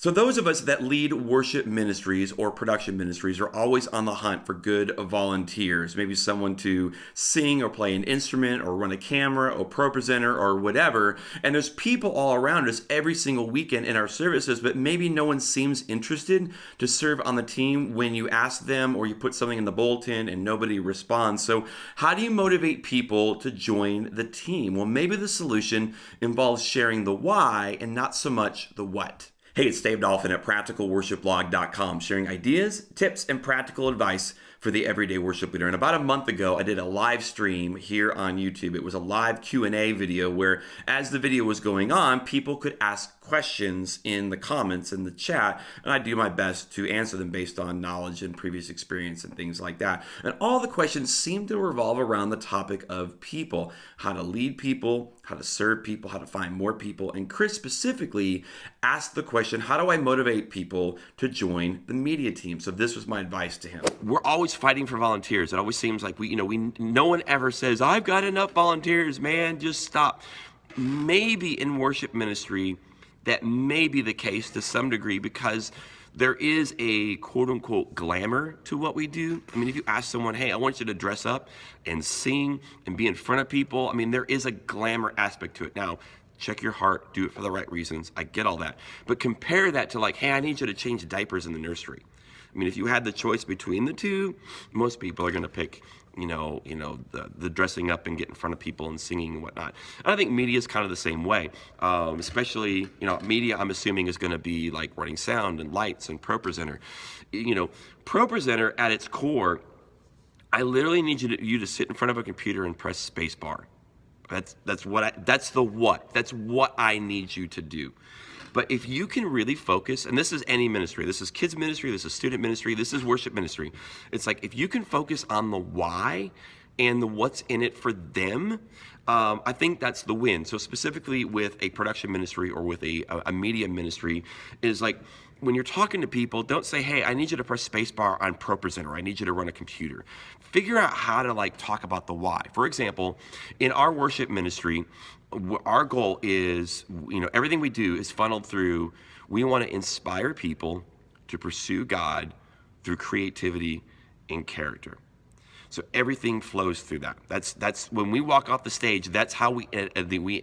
So, those of us that lead worship ministries or production ministries are always on the hunt for good volunteers. Maybe someone to sing or play an instrument or run a camera or pro presenter or whatever. And there's people all around us every single weekend in our services, but maybe no one seems interested to serve on the team when you ask them or you put something in the bulletin and nobody responds. So, how do you motivate people to join the team? Well, maybe the solution involves sharing the why and not so much the what. Hey, it's Dave Dolphin at practicalworshipblog.com, sharing ideas, tips, and practical advice for the everyday worship leader. And about a month ago, I did a live stream here on YouTube. It was a live Q&A video where, as the video was going on, people could ask questions in the comments in the chat, and I do my best to answer them based on knowledge and previous experience and things like that. And all the questions seem to revolve around the topic of people, how to lead people, how to serve people, how to find more people. And Chris specifically asked the question, how do I motivate people to join the media team? So this was my advice to him. We're always fighting for volunteers. It always seems like no one ever says, I've got enough volunteers, man, just stop. Maybe in worship ministry, that may be the case to some degree because there is a quote unquote glamour to what we do. I mean, if you ask someone, hey, I want you to dress up and sing and be in front of people, I mean, there is a glamour aspect to it. Now, check your heart, do it for the right reasons. I get all that. But compare that to like, hey, I need you to change diapers in the nursery. I mean, if you had the choice between the two, most people are going to pick, the dressing up and get in front of people and singing and whatnot. And I think media is kind of the same way, especially, media I'm assuming is going to be like running sound and lights and pro presenter. Pro presenter at its core, I literally need you to sit in front of a computer and press space bar. That's what I need you to do. But if you can really focus, and this is any ministry, this is kids ministry, this is student ministry, this is worship ministry. It's like if you can focus on the why and the what's in it for them, I think that's the win. So specifically with a production ministry or with a media ministry is like, when you're talking to people, don't say, hey, I need you to press spacebar on ProPresenter. I need you to run a computer. Figure out how to talk about the why. For example, in our worship ministry, our goal is, everything we do is funneled through, we want to inspire people to pursue God through creativity and character. So everything flows through that. That's when we walk off the stage, that's how we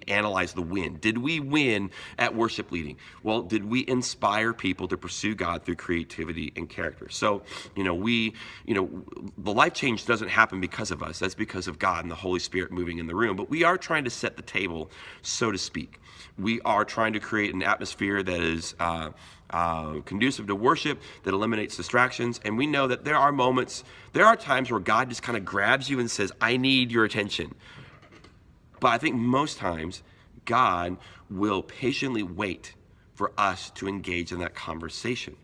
analyze the win. Did we win at worship leading? Well, did we inspire people to pursue God through creativity and character? So, the life change doesn't happen because of us. That's because of God and the Holy Spirit moving in the room. But we are trying to set the table, so to speak. We are trying to create an atmosphere that is conducive to worship, that eliminates distractions. And we know that there are times where God just kind of grabs you and says, I need your attention. But I think most times God will patiently wait for us to engage in that conversation.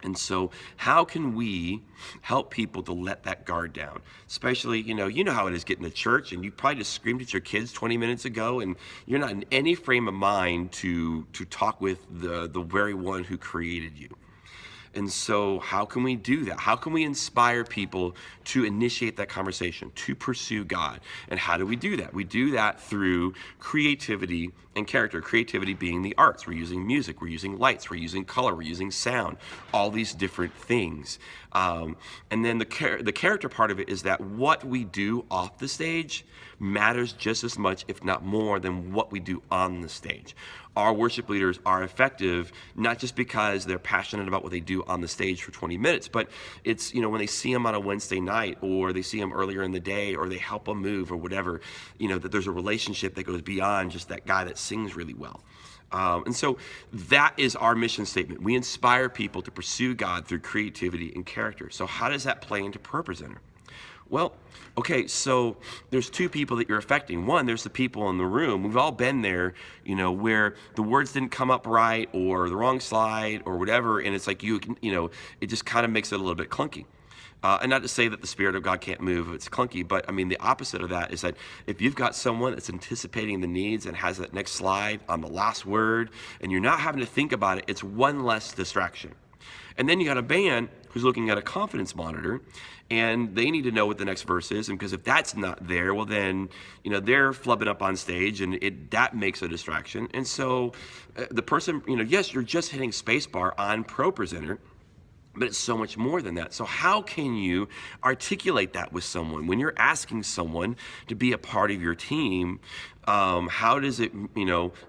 And so how can we help people to let that guard down? Especially, you know how it is getting to church, and you probably just screamed at your kids 20 minutes ago, and you're not in any frame of mind to talk with the very one who created you. And so how can we do that? How can we inspire people to initiate that conversation, to pursue God? And how do we do that? We do that through creativity and character. Creativity being the arts. We're using music, we're using lights, we're using color, we're using sound, all these different things. And then the character part of it is that what we do off the stage matters just as much, if not more, than what we do on the stage. Our worship leaders are effective, not just because they're passionate about what they do on the stage for 20 minutes, but it's, when they see them on a Wednesday night, or they see them earlier in the day, or they help them move or whatever, that there's a relationship that goes beyond just that guy that sings really well. And so that is our mission statement. We inspire people to pursue God through creativity and character. So how does that play into ProPresenter? Well, okay, so there's two people that you're affecting. One, there's the people in the room. We've all been there, where the words didn't come up right, or the wrong slide, or whatever, and it's like it just kind of makes it a little bit clunky. And not to say that the Spirit of God can't move if it's clunky, but I mean, the opposite of that is that if you've got someone that's anticipating the needs and has that next slide on the last word, and you're not having to think about it, it's one less distraction. And then you got a band who's looking at a confidence monitor, and they need to know what the next verse is. And because if that's not there, well then, they're flubbing up on stage, and that makes a distraction. And so the person, yes, you're just hitting spacebar on ProPresenter, but it's so much more than that. So how can you articulate that with someone when you're asking someone to be a part of your team? How does it,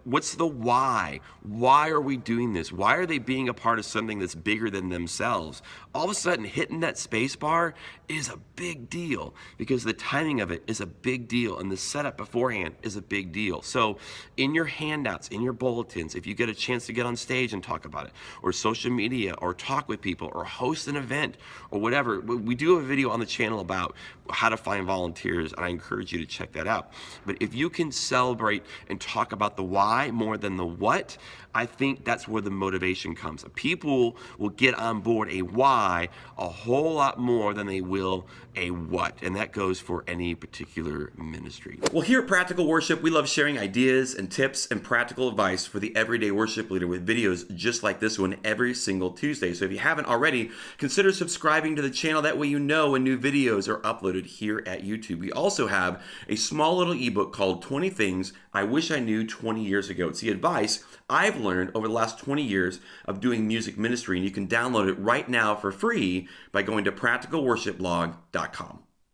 what's the why? Why are we doing this? Why are they being a part of something that's bigger than themselves? All of a sudden, hitting that space bar is a big deal because the timing of it is a big deal and the setup beforehand is a big deal. So in your handouts, in your bulletins, if you get a chance to get on stage and talk about it, or social media, or talk with people, or host an event, or whatever, we do have a video on the channel about how to find volunteers, and I encourage you to check that out. But if you can celebrate and talk about the why more than the what, I think that's where the motivation comes. People will get on board a why a whole lot more than they will a what, and that goes for any particular ministry. Well, here at Practical Worship, we love sharing ideas and tips and practical advice for the everyday worship leader with videos just like this one every single Tuesday. So if you haven't already, consider subscribing to the channel. That way you know when new videos are uploaded here at YouTube. We also have a small little ebook called 20 Things I Wish I Knew 20 Years Ago. It's the advice I've learned over the last 20 years of doing music ministry, and you can download it right now for free by going to practicalworshipblog.com.